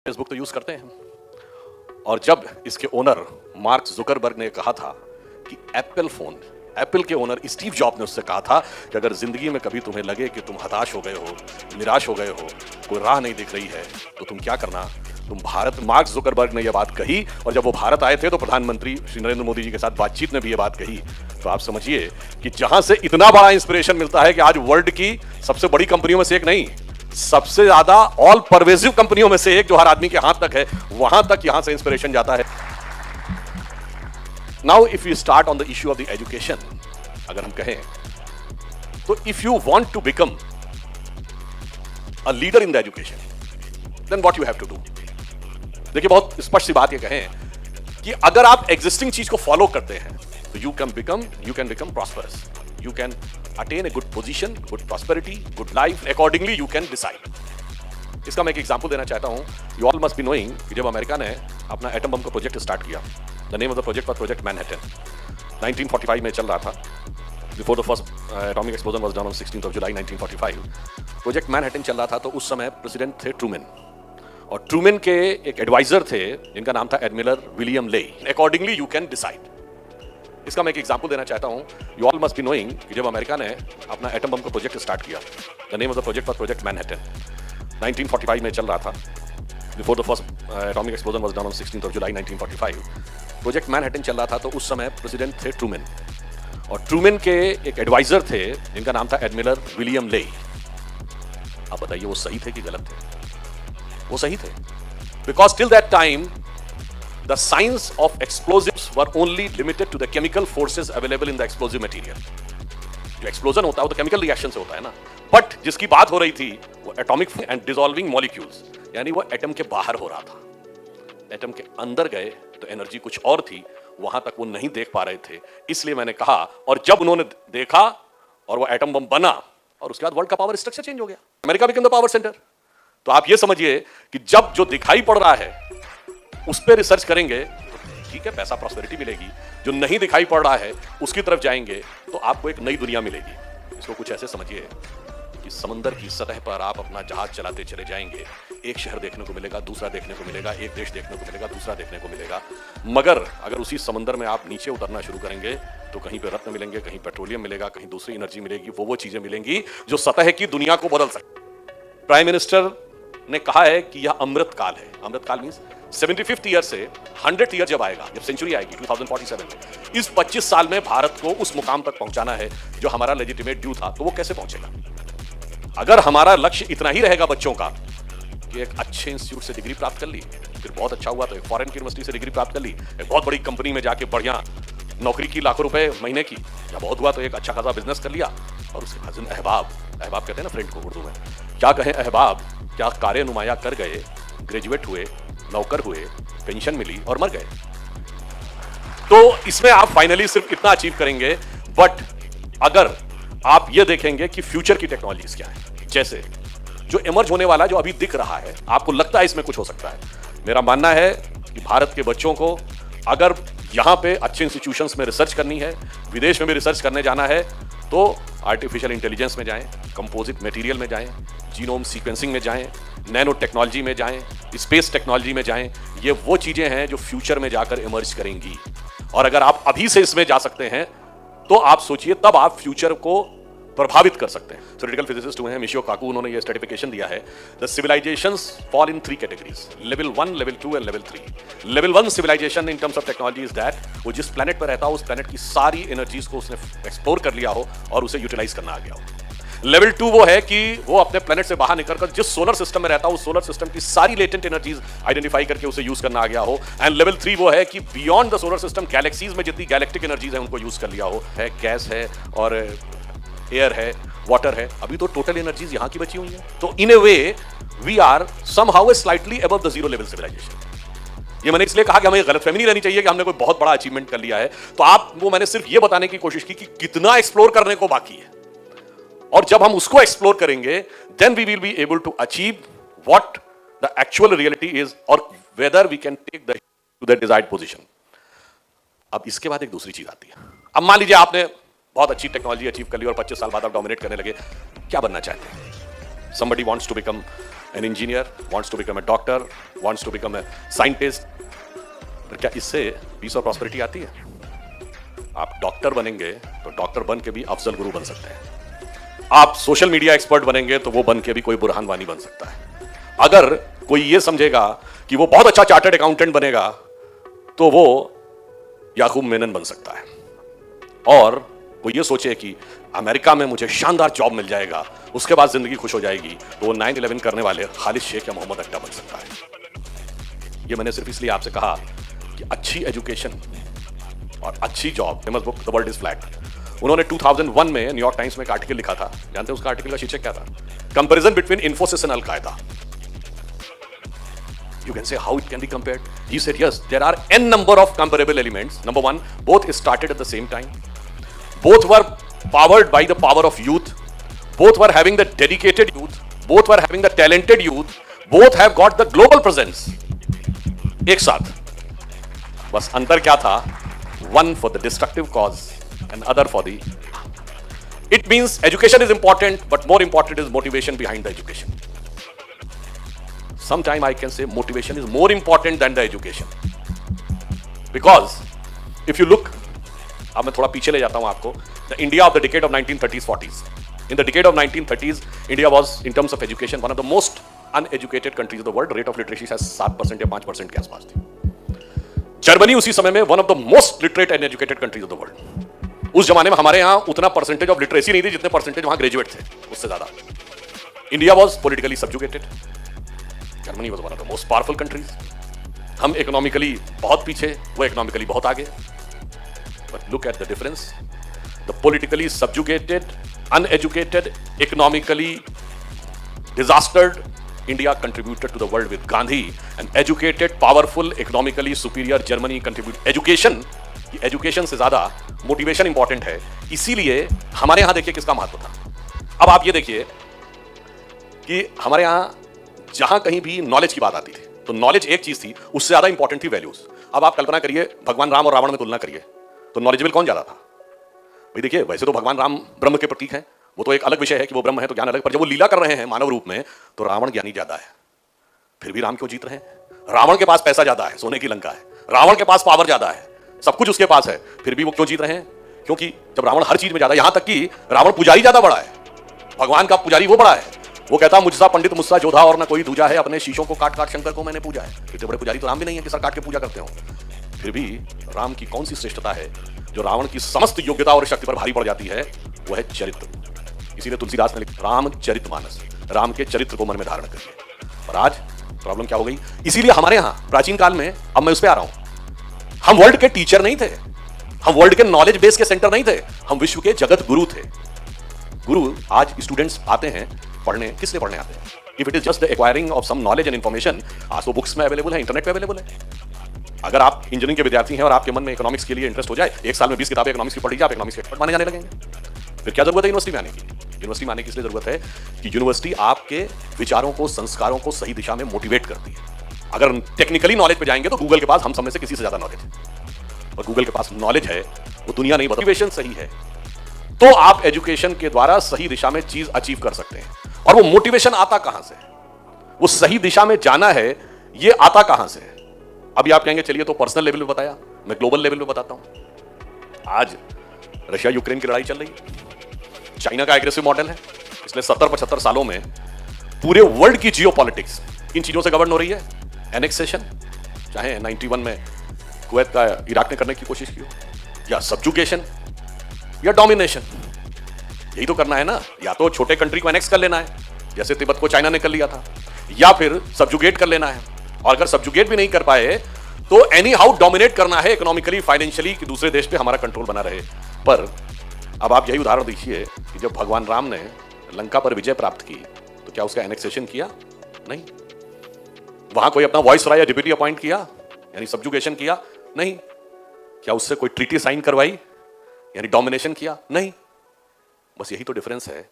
Facebook तो use करते हैं और जब इसके ओनर मार्क जुकरबर्ग ने कहा था कि एप्पल के ओनर स्टीव जॉब ने उससे कहा था कि अगर जिंदगी में कभी तुम्हें लगे कि तुम हताश हो गए हो, निराश हो गए हो, कोई राह नहीं दिख रही है, तो तुम क्या करना, तुम भारत। मार्क जुकरबर्ग ने यह बात कही और जब वो भारत आए थे तो प्रधानमंत्री श्री नरेंद्र मोदी जी के साथ बातचीत में भी यह बात कही। तो आप समझिए कि जहां से इतना बड़ा इंस्पिरेशन मिलता है कि आज वर्ल्ड की सबसे बड़ी कंपनियों में से एक नहीं, सबसे ज्यादा ऑल परवेसिव कंपनियों में से एक जो हर आदमी के हाथ तक है, वहां तक यहां से इंस्पिरेशन जाता है। Now if you start on the issue of the education, अगर हम कहें तो if you want to become a leader in the education then what you have to do. देखिए, बहुत स्पष्ट सी बात ये कहें कि अगर आप एग्जिस्टिंग चीज को फॉलो करते हैं तो you can become prosperous, you can attain a good position, good prosperity, good life. Accordingly you can decide. इसका मैं एक एग्जांपल देना चाहता हूं। You all must be knowing कि जब अमेरिका ने अपना एटम बम का प्रोजेक्ट स्टार्ट किया, the name of the project was project Manhattan, 1945 में चल रहा था। Before the first atomic explosion was done on 16th of July 1945. Project Manhattan चल रहा था तो उस समय प्रेसिडेंट थे ट्रूमैन, और ट्रूमैन के एक एडवाइजर थे जिनका नाम था एडमिरल विलियम ले। Accordingly you can decide. इसका मैं एक एग्जांपल देना चाहता हूं। You all must be knowing कि जब अमेरिका ने अपना एटम बम का प्रोजेक्ट स्टार्ट किया, the name of the project was project Manhattan, 1945 में चल रहा था। Before the first atomic explosion was done on 16th of July 1945। Project Manhattan चल रहा था तो उस समय प्रेसिडेंट थे ट्रूमैन, और ट्रूमैन के एक एडवाइजर थे जिनका नाम था एडमिरल विलियम ले। आप बताइए वो सही थे कि गलत थे? वो सही थे, because till that time the science of explosives were only limited to the chemical forces available in the explosive material. जो एक्सप्लोजन होता है वो तो केमिकल रिएक्शन से होता है ना, बट जिसकी बात हो रही थी वो एटॉमिक एंड डिसॉल्विंग मॉलिक्यूल्स, यानी वो एटम के बाहर हो रहा था। एटम के अंदर गए तो एनर्जी कुछ और थी, वहां तक वो नहीं देख पा रहे थे। इसलिए मैंने कहा, और जब उन्होंने देखा और वो एटम बम बना, और उसके बाद वर्ल्ड का पावर स्ट्रक्चर चेंज हो गया, America become the power centre. तो आप ये समझिए कि जब जो दिखाई पड़ रहा है उस पर रिसर्च करेंगे तो ठीक है, पैसा प्रॉस्पेरिटी मिलेगी। जो नहीं दिखाई पड़ रहा है उसकी तरफ जाएंगे तो आपको एक नई दुनिया मिलेगी। इसको कुछ ऐसे समझिए कि समंदर की सतह पर आप अपना जहाज चलाते चले जाएंगे, एक शहर देखने को मिलेगा, दूसरा देखने को मिलेगा, एक देश देखने को मिलेगा, दूसरा देखने को मिलेगा, मगर अगर उसी समंदर में आप नीचे उतरना शुरू करेंगे तो कहीं पे रत्न मिलेंगे, कहीं पेट्रोलियम मिलेगा, कहीं दूसरी एनर्जी मिलेगी। वो चीजें मिलेंगी जो सतह की दुनिया को बदल सकती। प्राइम मिनिस्टर ने कहा है कि यह अमृत काल है। अमृत काल मींस 75th ईयर से 100th ईयर जब आएगा, जब सेंचुरी आएगी 2047 में, इस 25 साल में भारत को उस मुकाम तक पहुंचाना है जो हमारा लेजिटिमेट ड्यू था। तो वो कैसे पहुंचेगा? अगर हमारा लक्ष्य इतना ही रहेगा बच्चों का कि एक अच्छे इंस्टीट्यूट से डिग्री प्राप्त कर ली, फिर बहुत अच्छा हुआ तो एक फॉरेन की यूनिवर्सिटी से डिग्री प्राप्त कर ली, एक बहुत बड़ी कंपनी में जाके बढ़िया नौकरी की, लाखों रुपए महीने की, या बहुत हुआ तो एक अच्छा खासा बिजनेस कर लिया, और उसके बाद अहबाब कहते हैं ना फ्रेंड को उर्दू में, क्या कहें अहबाब, क्या कार्य नुमाया कर गए, ग्रेजुएट हुए, नौकर हुए, पेंशन मिली और मर गए। तो इसमें आप फाइनली सिर्फ इतना अचीव करेंगे। बट अगर आप ये देखेंगे कि फ्यूचर की टेक्नोलॉजीज क्या है, जैसे जो इमर्ज होने वाला, जो अभी दिख रहा है, आपको लगता है इसमें कुछ हो सकता है। मेरा मानना है कि भारत के बच्चों को अगर यहां पे अच्छे इंस्टीट्यूशंस में रिसर्च करनी है, विदेश में भी रिसर्च करने जाना है, तो आर्टिफिशियल इंटेलिजेंस में जाएं, कंपोजिट मटेरियल में जाएं, जीनोम सीक्वेंसिंग में जाएं, नैनो टेक्नोलॉजी में जाएं, स्पेस टेक्नोलॉजी में जाएं। ये वो चीजें हैं जो फ्यूचर में जाकर इमर्ज करेंगी, और अगर आप अभी से इसमें जा सकते हैं तो आप सोचिए तब आप फ्यूचर को प्रभावित कर सकते हैं। थ्योरेटिकल फिजिसिस्ट हुए हैं मिशियो काकू, उन्होंने ये सर्टिफिकेशन दिया है, the civilisations fall in 3 categories, level 1, level 2 and level 3। Level 1 civilisation in terms of technology is that वो जिस प्लेनेट पर रहता हो उस प्लेनेट की सारी एनर्जीज को उसने एक्सप्लोर कर लिया हो और उसे यूटिलाइज करना आ गया हो। लेवल 2 वो है कि वो अपने प्लेनेट से बाहर निकलकर जिस सोलर सिस्टम में रहता हो उस सोलर सिस्टम की सारी लेटेंट एनर्जीज आइडेंटिफाई करके उसे यूज करना आ गया हो। एंड लेवल 3 वो है कि beyond the solar system galaxies में जितनी गैलेक्टिक एनर्जीज है उनको यूज कर लिया हो। है गैस है और एयर है, वाटर है, अभी तो टोटल एनर्जीज यहां की बची हुई है। तो in a way we are somehow slightly above the zero level civilisation. ये मैंने इसलिए कहा कि हमें गलतफहमी नहीं रहनी चाहिए कि हमने कोई बहुत बड़ा अचीवमेंट कर लिया है। तो आप वो मैंने सिर्फ ये बताने की कोशिश की कि कितना एक्सप्लोर करने को बाकी है, और जब हम उसको एक्सप्लोर करेंगे then we will be able to achieve what the actual reality is, और whether we can take the to the desired position. अब इसके बाद एक दूसरी चीज आती है। अब मान लीजिए आपने बहुत अच्छी टेक्नोलॉजी अचीव कर ली और 25 साल बाद आप डोमिनेट करने लगे, क्या बनना चाहते हैं? Somebody wants to become an engineer, wants to become a doctor, wants to become a scientist. पर क्या इससे पीस और प्रॉस्पेरिटी आती है? आप डॉक्टर बनेंगे तो डॉक्टर बन के भी अफजल गुरु बन सकते हैं। आप सोशल मीडिया एक्सपर्ट बनेंगे तो वो बन के भी कोई बुरहान वानी बन सकता है। अगर कोई ये समझेगा कि वो बहुत अच्छा चार्टर्ड अकाउंटेंट बनेगा तो वो याकूब मेनन बन सकता है। और वो ये सोचे कि अमेरिका में मुझे शानदार जॉब मिल जाएगा, उसके बाद जिंदगी खुश हो जाएगी, तो वो 9/11 करने वाले खालिद शेख या मोहम्मद अट्टा बन सकता है। ये मैंने सिर्फ इसलिए आपसे कहा कि अच्छी एजुकेशन और अच्छी job, famous book the world is flat, उन्होंने 2001 में न्यूयॉर्क टाइम्स में एक आर्टिकल लिखा था। जानते हैं उसका आर्टिकल का शीर्षक क्या था? Comparison between Infosys and al Qaeda. You can say how it can be compared. He said yes, there are n number of comparable elements. Number one, both started at the same time. Both were powered by the power of youth. Both were having the dedicated youth. Both were having the talented youth. Both have got the global presence. एक साथ। बस अंतर क्या था? One for the destructive cause and other for the. It means education is important, but more important is motivation behind the education. Sometime I can say motivation is more important than the education. Because if you look, अब मैं थोड़ा पीछे ले जाता हूं आपको, the India of the decade of 1930s, 40s. In the decade of 1930s, India was, in terms of education, one of the most uneducated countries of the world. Rate of literacy has 7% या 5% के आसपास थी। Germany उसी समय में one of the most literate and educated countries of the world. उस जमाने में हमारे यहाँ उतना परसेंटेज ऑफ लिटरेसी नहीं थी जितने परसेंटेज वहां ग्रेजुएट थे, उससे ज्यादा। India was politically subjugated, Germany was one of the most powerful countries. हम इकोनॉमिकली बहुत पीछे, वो इकोनॉमिकली बहुत आगे। But look at the difference, the politically subjugated, uneducated, economically disastered India contributed to the world with Gandhi, and educated, powerful, economically superior Germany contribute education. Education से ज्यादा motivation important है, इसीलिए हमारे यहां देखिए किसका महत्व था। अब आप ये देखिए कि हमारे यहां जहां कहीं भी नॉलेज की बात आती थी तो नॉलेज एक चीज थी, उससे ज्यादा इंपॉर्टेंट थी वैल्यूज। अब आप कल्पना करिए, भगवान राम और रावण में तुलना करिए तो नॉलेजेबल कौन ज्यादा था? भाई देखिए, वैसे तो भगवान राम ब्रह्म के प्रतीक हैं, वो तो एक अलग विषय है कि वो ब्रह्म है तो ज्ञान अलग, पर जब वो लीला कर रहे हैं मानव रूप में तो रावण ज्ञानी ज्यादा है। फिर भी राम क्यों जीत रहे हैं? रावण के पास पैसा ज्यादा है, सोने की लंका है, रावण के पास पावर ज्यादा है, सब कुछ उसके पास है, फिर भी वो क्यों जीत रहे हैं? क्योंकि जब रावण हर चीज में ज्यादा, यहां तक कि रावण पुजारी ज्यादा बड़ा है, भगवान का पुजारी वो बड़ा है। वो कहता मुझसा पंडित मुझसा जोधा और न कोई दूजा है, अपने शीशों को काट काट शंकर को मैंने पूजा है। इतने बड़े पुजारी तो राम भी नहीं है कि सर काट के पूजा करते हो। फिर भी राम की कौन सी श्रेष्ठता है जो रावण की समस्त योग्यता और शक्ति पर भारी पड़ जाती है? वो है चरित्र। इसीलिए तुलसीदास ने लिखा राम चरितमानस, राम के चरित्र को मन में धारण करिए। और आज प्रॉब्लम क्या हो गई? इसीलिए हमारे यहां प्राचीन काल में, अब मैं उस पर आ रहा हूं, हम वर्ल्ड के टीचर नहीं थे, हम वर्ल्ड के नॉलेज बेस के सेंटर नहीं थे, हम विश्व के जगत गुरु थे। गुरु आज स्टूडेंट्स आते हैं पढ़ने, किस लिए पढ़ने आते हैं? If it is just the acquiring of some knowledge and information, आज तो बुक्स में अवेलेबल है, इंटरनेट पे अवेलेबल है। अगर आप इंजीनियरिंग के विद्यार्थी हैं और आपके मन में इकोनॉमिक्स के लिए इंटरेस्ट हो जाए, एक साल में 20 किताबें इकोनॉमिक्स की पढ़ लीजिए, आप इकोनॉमिक्स के एक्सपर्ट माने जाने लगेंगे। फिर क्या जरूरत है यूनिवर्सिटी में आने की? यूनिवर्सिटी में आने की इसलिए जरूरत है कि यूनिवर्सिटी आपके विचारों को, संस्कारों को सही दिशा में मोटिवेट करती है। अगर टेक्निकली नॉलेज पे जाएंगे तो गूगल के पास हम सब में से किसी से ज्यादा नॉलेज है, और गूगल के पास नॉलेज है, वो दुनिया नहीं बता। मोटिवेशन सही है तो आप एजुकेशन के द्वारा सही दिशा में चीज अचीव कर सकते हैं। और वो मोटिवेशन आता कहां से? वो सही दिशा में जाना है, ये आता कहां से? अभी आप कहेंगे चलिए तो पर्सनल लेवल पे बताया, मैं ग्लोबल लेवल पे बताता हूं। आज रशिया यूक्रेन की लड़ाई चल रही है, चाइना का एग्रेसिव मॉडल है। पिछले 70-75 सालों में पूरे वर्ल्ड की जियोपॉलिटिक्स इन चीजों से गवर्न हो रही है। एनेक्सेशन, चाहे 91 में कुवैत का इराक ने करने की कोशिश की हो, या सब्जुगेशन या डोमिनेशन, यही तो करना है ना। या तो छोटे कंट्री को एनेक्स कर लेना है, जैसे तिब्बत को चाइना ने कर लिया था, या फिर सब्जुगेट कर लेना है। और अगर सब्जुगेट भी नहीं कर पाए तो एनी हाउ डोमिनेट करना है इकोनॉमिकली, फाइनेंशियली, कि दूसरे देश पे हमारा कंट्रोल बना रहे। पर अब आप यही उदाहरण देखिए कि जब भगवान राम ने लंका पर विजय प्राप्त की तो क्या उसका एनेक्सेशन किया? नहीं। वहां कोई अपना वॉइस राय या डिप्यूटी अपॉइंट किया, यानी सब्जुगेशन किया? नहीं। क्या उससे कोई ट्रीटी साइन करवाई, यानी डोमिनेशन किया? नहीं। बस यही तो डिफरेंस है